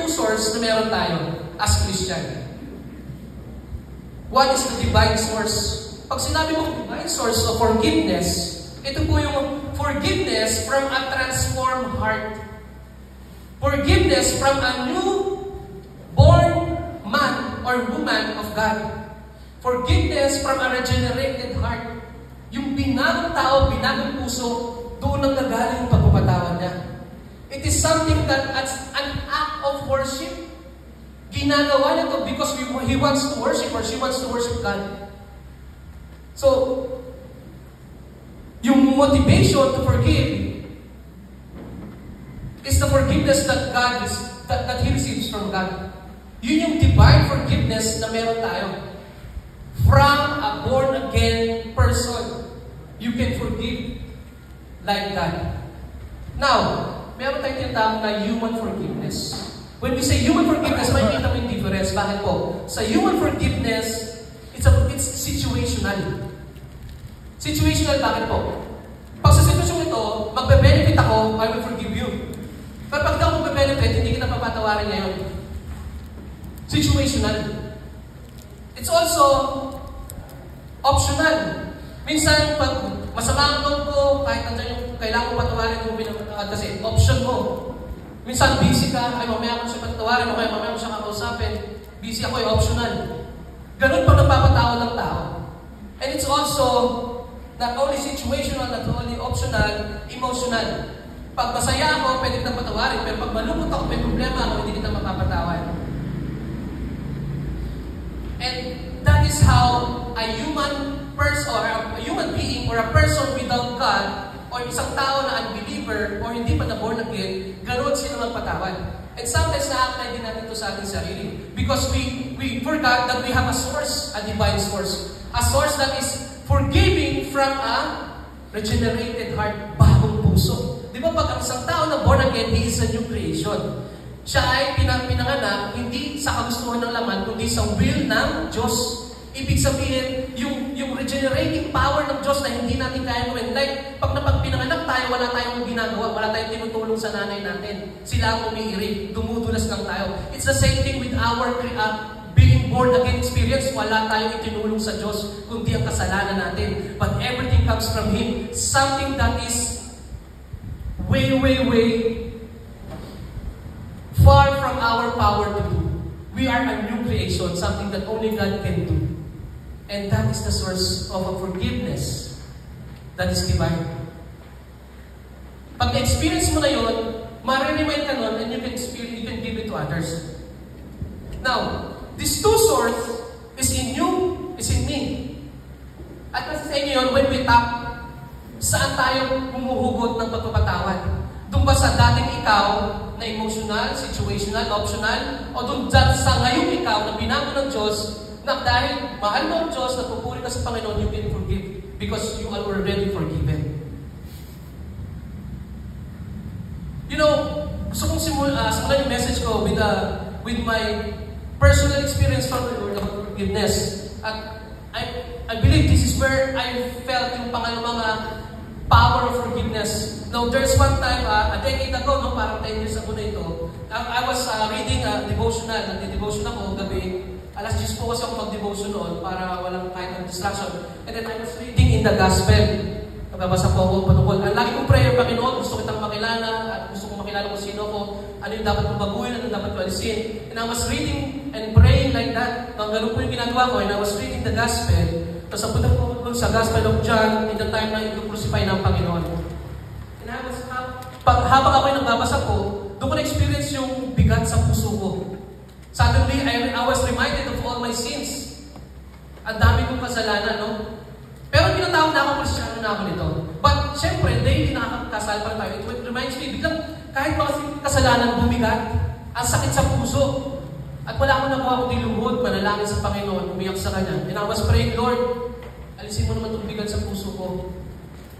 two sources na meron tayo as Christian. One is the divine source. Pag sinabi mo divine source of forgiveness, ito po yung forgiveness from a transformed heart. Forgiveness from a new born man or woman of God. Forgiveness from a regenerated heart. Yung binagong tao, binagong puso, doon ang nagaling yung pagpapatawad niya. It is something that as an act of worship, ginagawa niya to because he wants to worship or she wants to worship God. So, yung motivation to forgive is the forgiveness that God is, that He receives from God. Yun yung divine forgiveness na meron tayo. From a born-again person, you can forgive like that. Now, meron tayong tinatawag na human forgiveness. When we say human forgiveness, makikita mo yung difference. Bakit po? Sa human forgiveness, it's situational. Situational, bakit po? Pag sa sitwasyon ito, magbe-benefit ako, I will forgive you. Pero pag daw magbe-benefit, hindi kita papatawarin ngayon. Situational. It's also optional. Minsan, pag masama ang loob ko, kahit nandiyan yung kailangan ko patawarin mo, kasi option mo. Minsan, busy ka, ay mamaya ko siya patawarin, mamaya ko siya kakausapin. Busy ako, ay optional. Ganun pag nagpapatawad ng tao. And it's also not only situational, not only optional, emotional. Pag masaya ako, pwede kitang patawarin. Pero pag malungkot ako, may problema ako, hindi kita mapapatawad. And that is how a human person, or a human being, or a person without God, or isang tao na unbeliever, or hindi pa na born again, ganoon sila magpatawad. And sometimes na-apply din natin ito sa ating sarili. Because we forgot that we have a source, a divine source. A source that is forgiving from a regenerated heart, bagong puso. Di ba pag ang isang tao na born again, he is a new creation. Siya ay pinanganak, hindi sa kagustuhan ng laman, kundi sa will ng Diyos. Ibig sabihin, yung regenerating power ng Diyos na hindi natin kaya gawin. Like, pag pinanganak tayo, wala tayong ginagawa, wala tayong tinutulong sa nanay natin. Sila ang umiirig, dumudulas lang tayo. It's the same thing with our being born again experience. Wala tayong itinulong sa Diyos, kundi ang kasalanan natin. But everything comes from Him. Something that is way far from our power to do. We are a new creation, something that only God can do. And that is the source of a forgiveness that is divine. Pag na-experience mo na yun, ma-remind ka nun, and you can give it to others. Now, this two source is in you, is in me. At nasa sa inyo yun, when we tap, saan tayo humuhugot ng pagpapatawad? Doon ba sa dating ikaw na emotional, situational, optional? O doon sa ngayong ikaw na binago ng Diyos, na dahil mahal mo ang Diyos, napupuri ka sa Panginoon, you can forgive because you are already forgiven. You know, gusto kong simulan yung message ko with my personal experience from the Lord about forgiveness. At I believe this is where I felt yung pangalawang power of forgiveness. Now, there's one time, a decade ago, no, parang 10 years ago na ito, I was reading a devotional. Nagdi-devotion ako gabi. Alas 10 po kasi ako mag-devotion noon para walang kahit ng distraction. And then I was reading in the gospel. Nagbabasa po ako patungkol. Ang lagi kong prayer, Panginoon, gusto kitang makilala at gusto kong makilala kung sino ko, ano yung dapat kong baguhin, ano yung dapat kong alisin. And I was reading and praying like that. Ganun po yung ginagawa ko. And I was reading the gospel. Tapos napunta ko sa Gospel of John in the time na i-crucify ng Panginoon. And I was, habang ako yung nagbabasa po, doon ko na-experience yung bigat sa puso ko. Suddenly, I was reminded of all my sins. Ang dami kong kasalanan, no? Pero pinatawag na ako, Kristiyano na ako nito. But, syempre, daily nakakasal pa tayo. It reminds me, biglang, kahit mga kasalanan bumigat, ang sakit sa puso. At wala akong nakuha kundi lumuhod, manalangin sa Panginoon, umiyak sa Kanya. And I was praying, Lord, alisin mo naman itong bigat sa puso ko.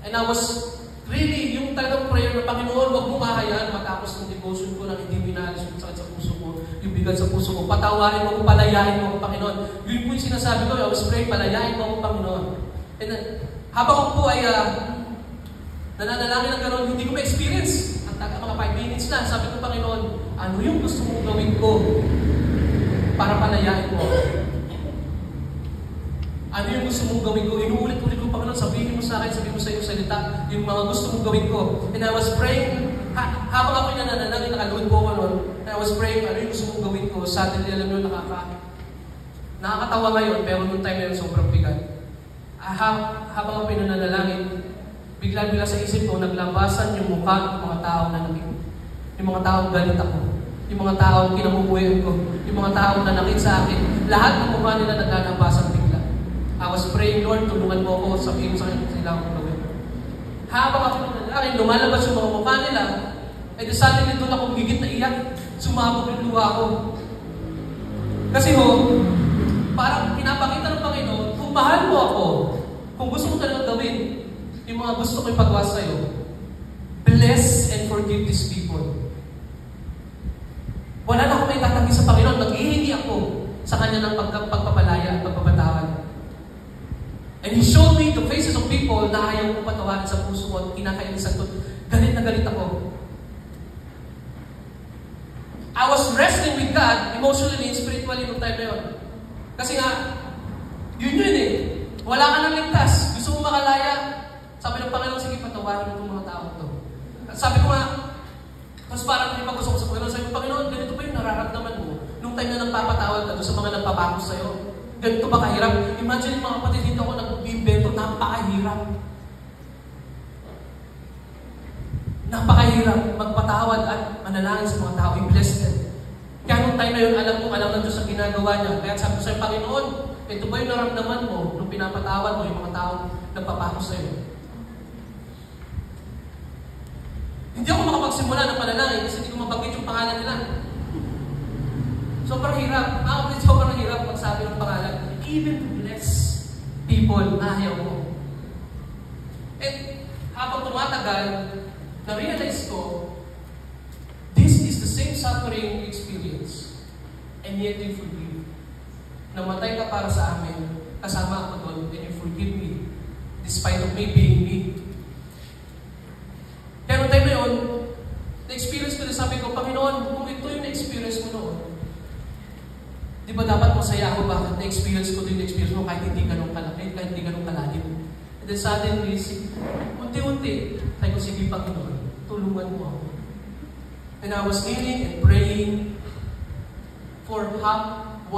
And I was really, yung talagang prayer na, Panginoon, huwag mo mahayaan matapos ng devotion ko na hindi minalis yung sakit sa puso ko, yung bigat sa puso ko. Patawarin mo ko, palayain mo ko, Panginoon. Yun po yung sinasabi ko, I was praying, palayain mo ko, Panginoon. And then, habang ako po ay nananalangin ng gano'n, hindi ko ma-experience. Ang taga mga 5 minutes na, sabi ko, Panginoon, ano yung gusto mong gawin ko para palayain mo ako? Ano yung gusto mong gawin ko? Inuulit-ulit ko, Panginoon, sabihin mo sa akin, sabihin mo sa iyong salita, yung mga gusto mong gawin ko. And I was praying, habang ako nananalangin, nakaluhod po ako noon, and I was praying, ano yung gusto mong gawin ko? Suddenly, alam nyo, nakakatawa ngayon, pero noong time na yun, sobrang bigat. Habang ako nananalangin, bigla-bigla sa isip ko, naglabasan yung mukha ng mga taong nanakit. Yung mga taong galit ako. Yung mga taong kinabubuhay ko. Yung mga taong nanakit sa akin. Lahat ng mukha nila naglalabasan bigla. I was praying, Lord, tulungan mo ako, sabihin sa akin sila akong gawin. Habang ako nananalangin, lumalabas yung mga mukha nila, eh suddenly doon ako gigit na iyak. Sumabog yung luha ko. Kasi parang pinapakita ng Panginoon, kung mahal mo ako, kung gusto mo talagang gawin, yung mga gusto ko ipagawa sa'yo, bless and forgive these people. Wala na akong may tatanggi sa Panginoon, maghihingi ako sa Kanya ng pagpapalaya at pagpapatawad. And He showed me the faces of people na ayaw kong patawarin sa puso ko at kinakainisan ko. Galit na galit ako. I was wrestling with God emotionally and spiritually noong time na yun. Kasi nga, yun eh. Wala ka nang ligtas. Gusto mo makalaya. Sabi ng Panginoon, sige, patawarin mo itong mga tao to. At sabi ko nga, tapos parang hindi pa gusto ko sa Panginoon. Sabi ko, Panginoon, ganito ba yung nararamdaman mo nung time na nagpapatawad ka doon sa mga nagpapakos sa'yo? Ganito ba kahirap? Imagine mga kapatid, dito ako nag-invento, napakahirap. Napakahirap magpatawad at manalangin sa mga tao. I-bless them. Kaya nung time na yun, alam ng Diyos ang ginagawa niya. Kaya sabi ko sa'yo, Panginoon, ito ba yung naramdaman mo nung pinapatawad mo yung mga taong nagpapakos sa'yo? Hindi ako makapagsimula ng panalangin kasi hindi ko mabanggit yung pangalan nila. Sobrang hirap. Sobrang hirap magsabi ng pangalan. Even to bless people na ayaw mo. And habang tumatagal, na-realize ko, this is the same suffering experience. And yet you forgive. Namatay ka para sa amin, kasama ako doon, and you forgive me, despite of me being me. Kaya noong time na yun, na-experience ko na sabi ko, Panginoon, kung ito yung na-experience ko noon, di ba dapat masaya ako bakit na-experience ko din na-experience mo kahit hindi ganun kalaki, kahit hindi ganun kalalim. And then suddenly, unti-unti, sabi ko, sige Panginoon, tulungan mo ako. And I was kneeling and praying for 1.5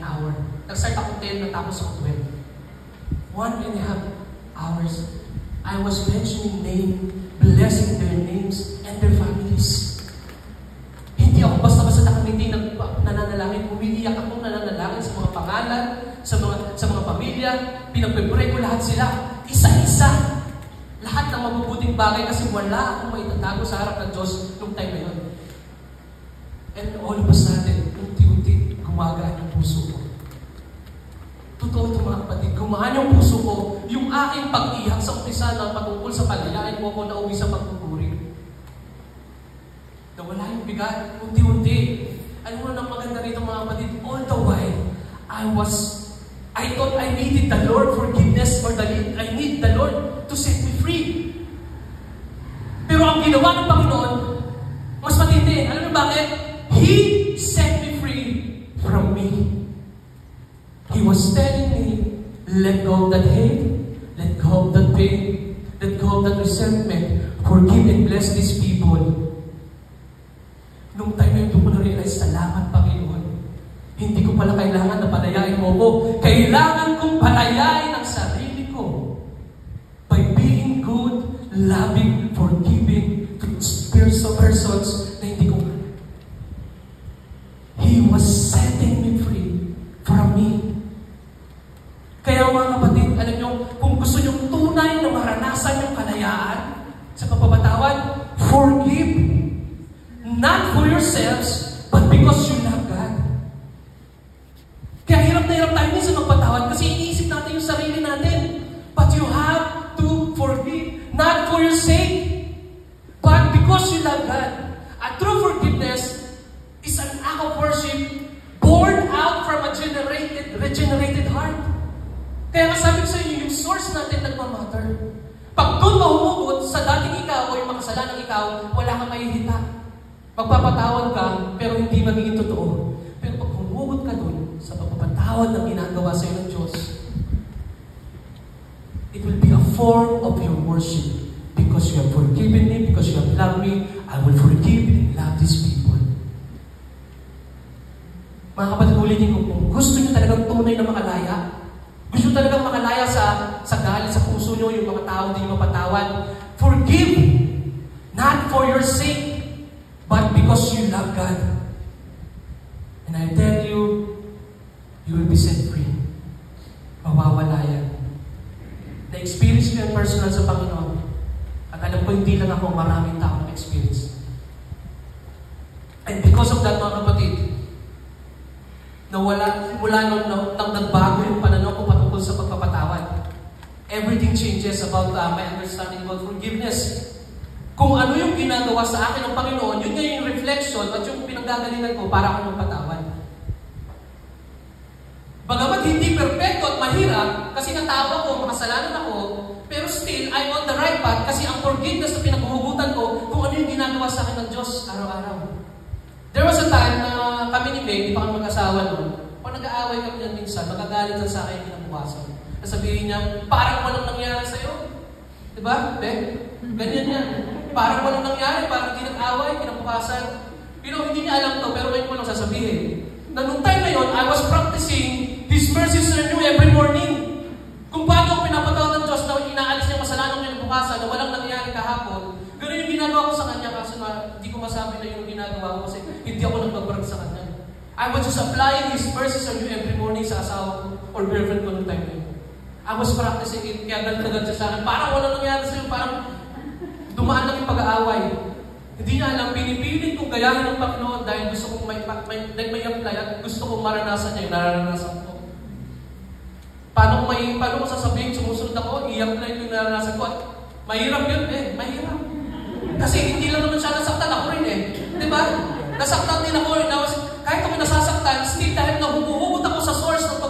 hour. Nag-start ako 10, natapos ako 12. 1.5 hours. I was mentioning names, blessing their names and their families. Hindi ako basta-basta nakangiti nananalangin. Umiiyak ako nananalangin sa mga pangalan, sa mga pamilya. Pinagpipray ko lahat sila. Isa-isa. Lahat ng mabubuting bagay kasi wala akong maitatago sa harap ng Diyos noong time na yun. And all of a sudden, unti-unti, gumagaan yung puso ko. Totoo ito mga kapatid, gumaan yung puso ko, yung aking pag-iyak sa umpisa na patungkol sa palayain mo ko na uwi sa pagpupuri. Nawala yung bigat, unti-unti. Alam mo nang maganda rito mga kapatid, all the while, I thought I needed the Lord forgiveness or I need the Lord to set me free. Pero ang ginawa ng Panginoon, mas matindi. Alam mo bakit? He set me free from me. He was telling me, let go of that hate, let go of that pain, let go of that resentment, forgive and bless these people. Nung time na ito ko na-realize, salamat Panginoon. Hindi ko pala kailangan na palayain mo ko. Kailangan kong palayain ang sarili ko by being good, loving, forgiving to spiritual persons na hindi ko. He was setting me free from me. Kaya mga kapatid, alam nyo, kung gusto nyo tunay na maranasan yung kalayaan sa pagpapatawad, forgive. Not for yourselves, but because you love God. Kaya hirap na hirap tayo minsan magpatawad kasi iniisip natin yung sarili natin. But you have to forgive, not for your sake, but because you love God. A true forgiveness is an act of worship born out from a regenerated heart. Kaya masabi ko sa inyo, yung source natin nagmamatter. Pag doon mahumugot sa dating ikaw o yung makasalanang ikaw, wala kang mahihita. Magpapatawad ka, pero hindi magiging totoo. Pero pag humugot ka dun sa pagpapatawad na ginagawa sa iyo ng Diyos, it will be a form of your worship. Because you have forgiven me, because you have loved me, I will forgive and love these people. Mga kapatid, ulitin ko, kung gusto nyo talagang tunay na makalaya, gusto talagang makalaya sa galit, sa puso nyo, yung mga tao hindi nyo mapatawad, forgive, not for your sake, but because you love God. And I tell you, you will be set free. Mawawala yan. Na-experience ko yung personal sa Panginoon. At alam ko, hindi lang ako, maraming tao na-experience. And because of that, mga kapatid, mula nung nagbago yung pananaw ko patungkol sa pagpapatawad. Everything changes about my understanding about forgiveness. Kung ano yung ginagawa sa akin ng Panginoon, yun nga yung reflection at yung pinanggagalingan ko para ako magpatawad. Bagamat hindi perfecto at mahirap, kasi natawag ko, makasalanan ako, pero still, I'm on the right path kasi ang forgiveness na pinaghuhugutan ko kung ano yung ginagawa sa akin ng Diyos araw-araw. There was a time na kami ni Meg, di pa kami mag-asawa noon, kung nag-aaway kami niyan minsan, magagalit sa akin kinabukasan. Sabihin niya, parang walang nangyari sa'yo. Diba, Meg? Ganyan yan. Parang walang nangyari, parang hindi nag-away, kinabukasan. Hindi niya alam to, pero ngayon ko lang sasabihin. Na nung time na yun, I was practicing His mercies are new every morning. Kung paano ako pinapatawad ng Diyos na inaalis niya kasalanan niya bukasan na walang nangyari kahapon, gano'n yung ginagawa ko sa Kanya kasi hindi ko masabi na yung ginagawa ko kasi hindi ako nagpag-work sa Kanya. I was just applying His mercies are new every morning sa asawa ko or girlfriend ko nung time na yun. I was practicing it, kaya ganun siya sa akin. Parang walang nangyari sa'yo, parang dumaan lang yung pag-aaway. Hindi niya alam, pinipilit kong gayahin ng Panginoon dahil gusto kong may apply at gusto kong maranasan niya yung nararanasan ko. Paano ko sasabihin, sumusunod ako, i-apply ko yung naranasan ko. At mahirap yun mahirap. Kasi hindi lang naman siya nasaktan, ako rin Diba? Nasaktan din ako kahit ako nasasaktan, still dahil na humuhugot ako sa source ng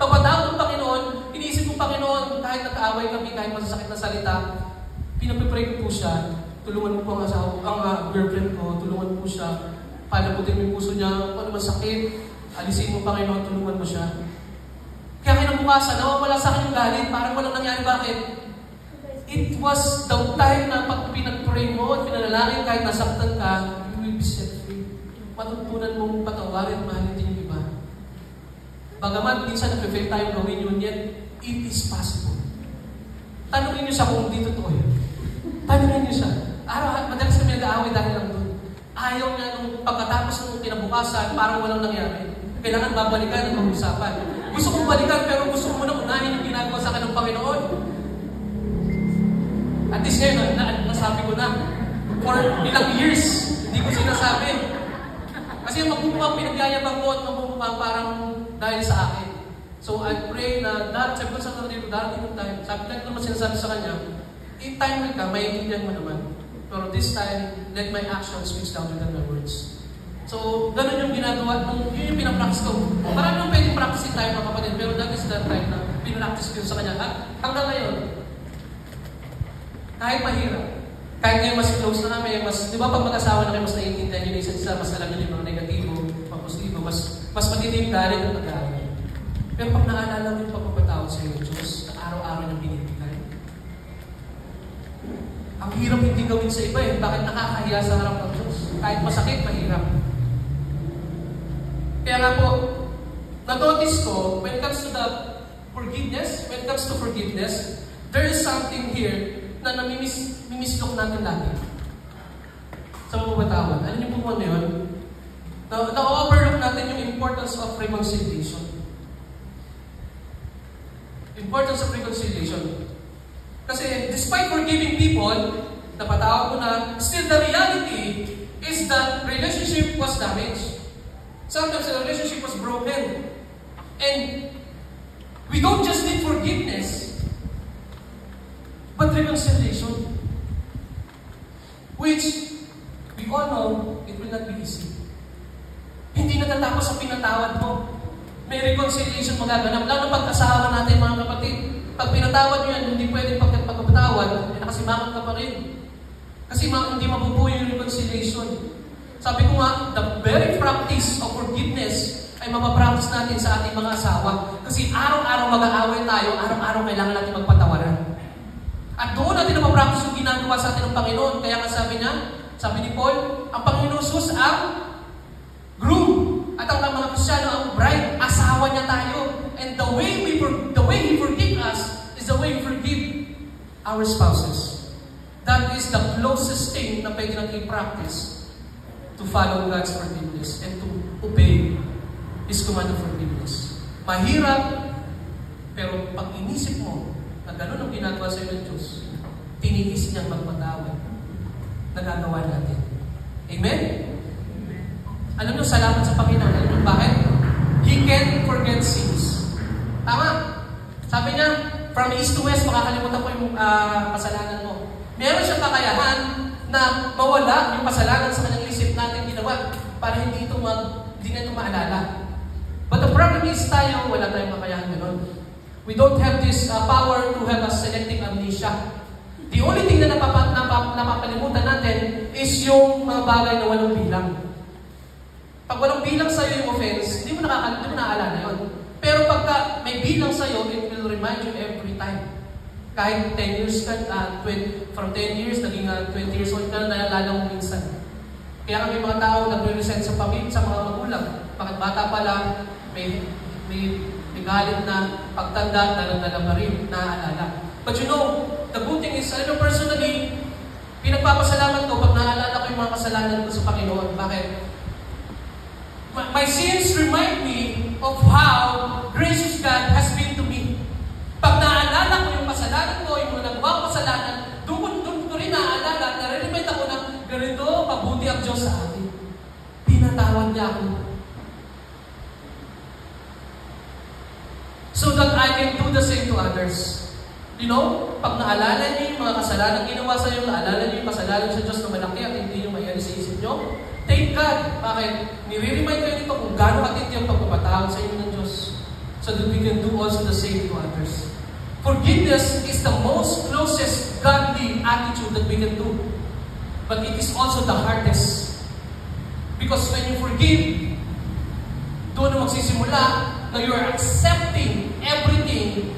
pagpatawad ng Panginoon, iniisip ko, Panginoon, kahit nag-aaway kami, kahit masasakit na salita, pinapipray ko po siya, tulungan mo po ang girlfriend ko, tulungan mo po siya, palabutin mo yung puso niya, kung ano man sakit, alisin mo, Panginoon, tulungan mo siya. Kaya kinabukasan, nawawala sa akin yung galit, parang walang nangyari. Bakit? It was the time na pag pinag-pray mo at pinanalangin kahit nasaktan ka, you will be set free. Matutunan mong patawarin, mahalin din yung iba. Bagamat minsan nag-fail tayo gawin yun, yet it is possible. Tanungin niyo siya kung hindi totoo yun. Tanungin niyo siya. Madalas kami nag-aaway dahil lang doon. Ayaw niya nung pagkatapos ng kinabukasan, parang walang nangyari. Kailangan babalikan ang pag-usapan. Gusto kong balikan, pero gusto ko muna unahin yung ginagawa sa akin ng Panginoon. At least ngayon, nasabi ko na. For ilang years, hindi ko sinasabi. Kasi magmumukhang pinagyayabang ko at magmumukhang parang dahil sa akin. So I pray na sabi ko sa kanila, darating yung time. Sabi ko naman sinasabi sa kanya, in time will come, maintindihan mo naman. Pero this time, let my actions speak louder than my words. So, ganun yung ginagawa, yun yung pinapractice ko. Marami yung pwedeng practice tayo mga kapatid, pero that is that time na pinapractice ko sa kanya. Hanggang ngayon, kahit mahirap, kahit ngayon mas close na kami, di ba pag mag-asawa na kayo, mas naiintindihan nyo na isa't isa, mas alam nyo yung mga negatibo, mga positibo, mas matindi yung galit at nag-aaral. Pero pag naalala mo yung pagpapatawad sa iyo, Diyos, na araw-araw na binibigay, ang hirap hindi gawin sa iba Bakit nakakahiya sa harap ng Diyos? Kahit masakit, mahirap. Kaya nga po, na-notice ko, when it comes to forgiveness, there is something here na namimislok natin lagi. Sa pagpapatawad. Ano yung po yun? Na-overlook natin yung importance of reconciliation. Importance of reconciliation. Kasi despite forgiving people, napatawad ko na, still the reality is that relationship was damaged. Sometimes the relationship was broken. And we don't just need forgiveness, but reconciliation. Which, we all know, it will not be easy. Hindi natatapos sa pinatawad mo. May reconciliation magaganap. Lalo pag-asawa natin, mga kapatid. Pag pinatawad nyo yan, hindi pwedeng pagpapatawad, nakasimangan ka pa rin. Kasi hindi mabubuo yung reconciliation. Sabi ko nga, the very practice of forgiveness ay mapapractice natin sa ating mga asawa. Kasi araw-araw mag-aaway tayo, araw-araw kailangan natin magpatawaran. At doon natin mapapractice yung ginagawa sa atin ng Panginoon. Kaya nga sabi ni Paul, ang Panginoon Jesus ang groom. At ang mga Kristyano ang bride, asawa niya tayo. And the way He forgive us is the way we forgive our spouses. That is the closest thing na pwede natin i-practice to follow God's forgiveness and to obey His command of forgiveness. Mahirap, pero pag inisip mo na gano'n ang ginagawa sa iyo ng Diyos, tinigis niyang magpatawad. Nagagawa natin. Amen? Alam niyo, salamat sa Panginoon. Alam niyo bakit? He can forget sins. Tama. Sabi niya, from east to west, makakalimutan ko yung kasalanan mo. Meron siyang kakayahan na mawala yung kasalanan sa kanyang isip natin ginawa para hindi na ito maalala. But the problem is tayo, wala tayong kakayahan gano'n. We don't have this power to have a selective amnesia. The only thing na napapalimutan natin is yung mga bagay na walang bilang. Pag walang bilang sa'yo yung offense, hindi mo naaalala yun. Pero pagka may bilang sa'yo, it will remind you every time. Kahit 10 years ka, from 10 years, naging 20 years old ka, naalala mo minsan. Kaya may mga tao nagre-resent sa pamilya, sa mga magulang. Bakit bata pa lang, may galit na pagtanda, dala-dala pa rin, naaalala. But you know, the good thing is, personally, pinagpapasalamat ko pag naalala ko yung mga kasalanan ko sa Panginoon. Bakit? My sins remind me of how gracious God has been to me. Pag naalala ko yung kasalanan ko, yung mga nagawa ko kasalanan, doon ko rin naaalala, nare-remind ako na ganito, mabuti ang Diyos sa atin. Pinatawad niya ako. So that I can do the same to others. You know, pag naalala niyo yung mga kasalanan ginawa sa iyo, naalala niyo yung kasalanan sa Diyos na malaki at hindi yung mayari sa isip niyo, thank God. Bakit? Nire-remind kayo nito kung gaano katindi ang pagpapatawad sa inyo ng Diyos. So that we can do also the same to others. Forgiveness is the most closest godly attitude that we can do. But it is also the hardest. Because when you forgive, doon na magsisimula na you are accepting everything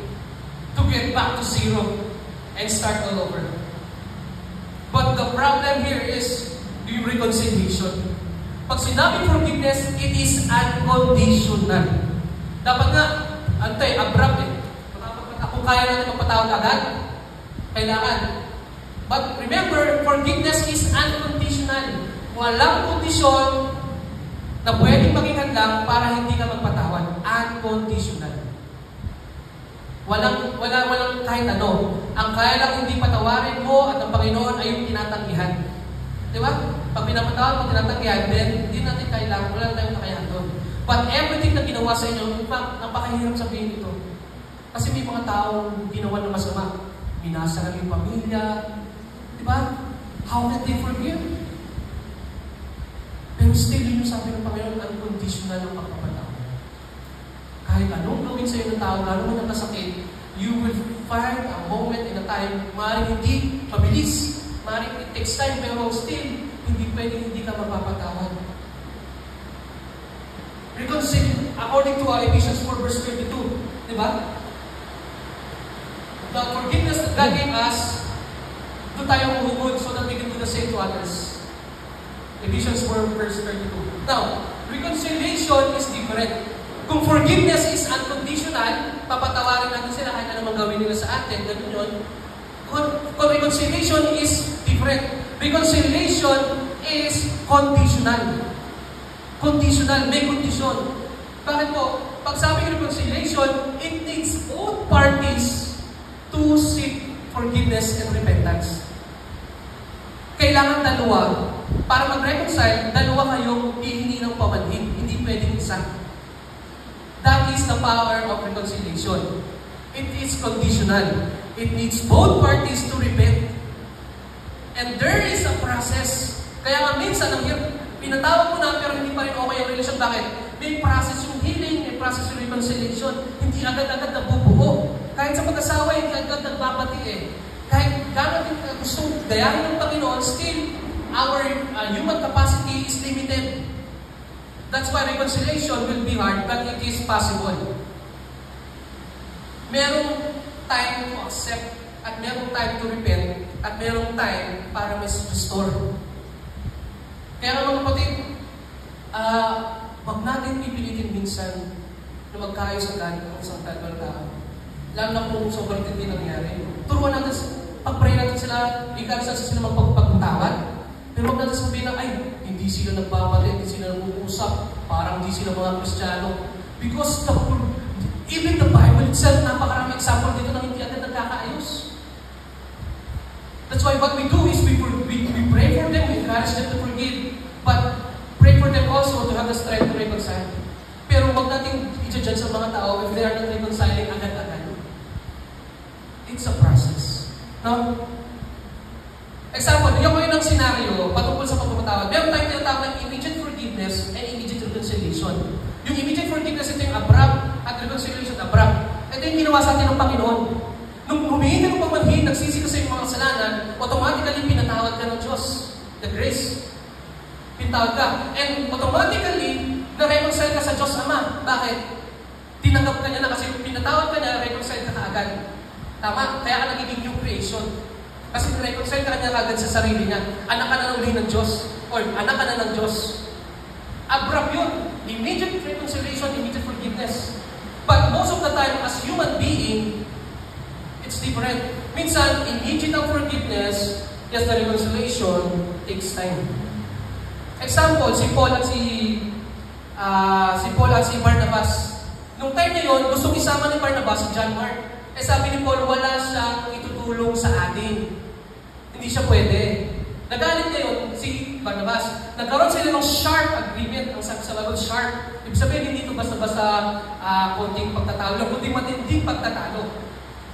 to get back to zero and start all over. But the problem here is yung reconciliation. Pag sinabi forgiveness, it is unconditional. Dapat nga, abrupt eh. Kung kaya natin magpatawad agad, kailangan. But remember, forgiveness is unconditional. Walang kondisyon na pwedeng maging hadlang para hindi ka magpatawad. Unconditional. Walang kahit ano. Ang kaya lang hindi patawarin mo at ang Panginoon ay yung tinatanggihan. Di ba? Pag pinapatawad mo, tinatanggihan, then hindi natin kailangan, wala tayong kakayahan doon. But everything na ginawa sa inyo, in fact, napakahirap sabihin ito. Kasi may mga taong ginawa ng masama. Minasa lang yung pamilya. Di ba? How can they forgive? Pero still, yun yung sabi ng Panginoon, unconditional ang pagpapatawad. Kahit anong gawin sa iyo ng tao, lalo man ang kasakit, you will find a moment in a time, maaaring hindi mabilis, maaaring it takes time, pero still, hindi pwedeng hindi ka mapapatawad. Reconcile, according to Ephesians 4 verse 22, di ba? The forgiveness that God gave us, doon tayo umuhugod so that we can do the same to others. Ephesians 4 verse 32. Now, reconciliation is different. Kung forgiveness is unconditional, papatawarin natin sila kahit anong gawin nila sa atin, ganun yun. Kung reconciliation is different. Reconciliation is conditional. Conditional, may condition. Bakit po? Pag sabi ng reconciliation, it needs both parties to seek forgiveness and repentance. Kailangan dalawa. Para mag-reconcile, dalawa kayong hihingi ng pamanhin. Hindi pwedeng isa. That is the power of reconciliation. It is conditional. It needs both parties to repent. And there is a process. Kaya nga minsan, pinatawag mo na pero hindi pa rin okay ang relasyon. Bakit? May process yung healing, may process yung reconciliation. Hindi agad-agad nabubuo. Kahit sa mag-asawa, hindi agad nagbabati eh. Kahit gano'n din gusto gayahin ng Panginoon, still, our human capacity is limited. That's why reconciliation will be hard, but it is possible. Merong time to accept, at merong time to repent, at merong time para restore. Kaya mga kapatid, wag natin pipilitin minsan na magkaayos agad ang isang dalawang tao. Lalo na kung sobrang hindi nangyari. Turuan natin, pag-pray natin sila, ikalas sila magpagpagtawad. Pero huwag natin sabihin na, ay, hindi sila nagbabalik, hindi sila nag-uusap, parang hindi sila mga Kristiyano. Because even the Bible itself, napakaraming example dito na hindi agad nagkakaayos. That's why what we do is we pray for them, we encourage them to forgive, but pray for them also to have the strength to reconcile. Pero huwag natin i-judge sa mga tao if they are not reconciling agad-agad. It's a process. No? Example, bigyan ko yun ng scenario patungkol sa pagpapatawad. Meron tayong tinatawag ng immediate forgiveness and immediate reconciliation. Yung immediate forgiveness, ito yung abrupt, at reconciliation, abrupt. Ito yung ginawa sa atin ng Panginoon. Nung humihin ng pagmanhin, nagsisi ka sa iyong mga kasalanan, automatically pinatawad ka ng Diyos. The grace. Pinatawad ka. And automatically, na-reconcile ka sa Diyos Ama. Bakit? Tinanggap ka niya na kasi pinatawad ka niya, reconcile ka na agad. Tama? Kaya ka nagiging new creation. Kasi na-reconcile ka niya agad sa sarili niya. Anak ka na uli ng Diyos. Or anak ka na ng Diyos. Abrupt yun. Immediate reconciliation, immediate forgiveness. But most of the time, as human being, it's different. Minsan, immediate ang forgiveness, yes, the reconciliation takes time. Example, si Paul at si Barnabas. Nung time na yun, gustong isama ni Barnabas si John Mark. Eh sabi ni Paul, wala siyang itutulong sa atin. Hindi siya pwede. Nagalit ngayon si Barnabas. Nagkaroon sila ng sharp agreement. Ang sabi sa Bible, sharp. Ibig sabihin, hindi ito basta-basta konting pagtatalo, kundi matinding pagtatalo.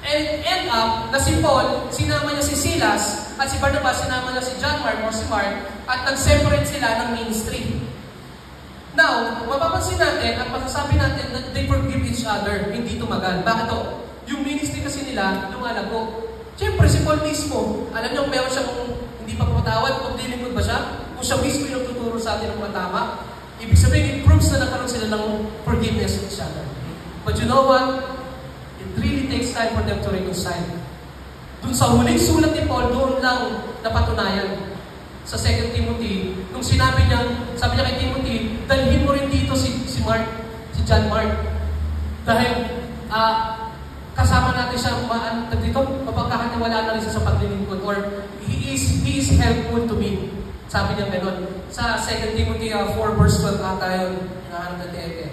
And end up, na si Paul, sinama niya si Silas, at si Barnabas, sinama niya si John Mark or si Mark, at nag-separate sila ng ministry. Now, mapapansin natin at masasabi natin that they forgive each other, hindi tumagal. Bakit to? Yung ministry kasi nila, lumalago. Siyempre, si Paul mismo, alam niyo, meron siyang hindi pa pumatawad, kung dilingkod ba siya, kung siya mismo yung nagtuturo sa atin ng mga tama, ibig sabihin, it proves na nagkaroon sila ng forgiveness of each other. But you know what? It really takes time for them to reconcile. Dun sa huling sulat ni Paul, doon lang napatunayan. Sa 2 Timothy, nung sinabi niya, sabi niya kay Timothy, dalhin mo rin dito si Mark, si John Mark. Dahil, kasama natin siya dito, mapagkakaniwala na rin siya sa paglilingkod, or he is helpful to me. Sabi niya gano'n. Sa 2 Timothy 4 verse 12 ata yun, hinahanap natin.